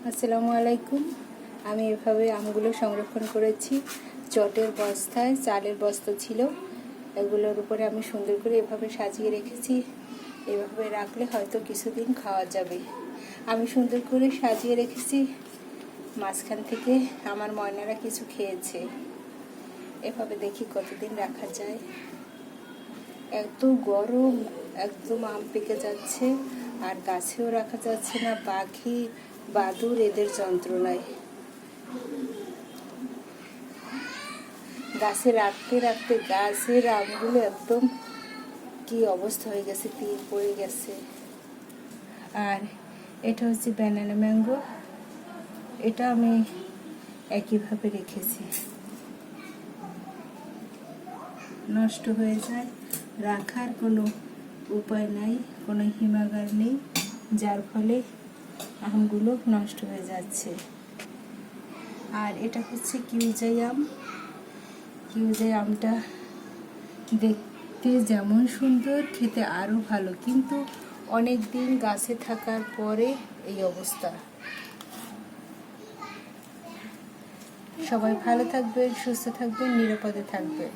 আসসালামু আলাইকুম। আমি এভাবে আমগুলো সংরক্ষণ করেছি চটের বস্তায়, চালের বস্তা ছিল, এগুলোর উপরে আমি সুন্দর করে এভাবে সাজিয়ে রেখেছি। এভাবে রাখলে হয়তো কিছুদিন খাওয়া যাবে। আমি সুন্দর করে সাজিয়ে রেখেছি, মাঝখান থেকে আমার ময়নারা কিছু খেয়েছে। এভাবে দেখি কতদিন রাখা যায়। এত গরম, একদম আম পেকে যাচ্ছে, আর গাছেও রাখা যাচ্ছে না, পাখি বাদুড় এদের যন্ত্রণায়। গাছে রাখতে রাখতে গাছের আমগুলো একদম কি অবস্থা হয়ে গেছে, তীর পড়ে গেছে। আর এটা হচ্ছে ব্যানানা ম্যাঙ্গো, এটা আমি একইভাবে রেখেছি, নষ্ট হয়ে যায়, রাখার কোনো উপায় নাই, কোনো হিমাগার নেই, যার ফলে আমগুলো নষ্ট হয়ে যাচ্ছে। আর এটা হচ্ছে কিউজাই আম। কিউজাই আমটা দেখতে যেমন সুন্দর, খেতে আরও ভালো, কিন্তু অনেক দিন গাছে থাকার পরে এই অবস্থা। সবাই ভালো থাকবেন, সুস্থ থাকবেন, নিরাপদে থাকবেন।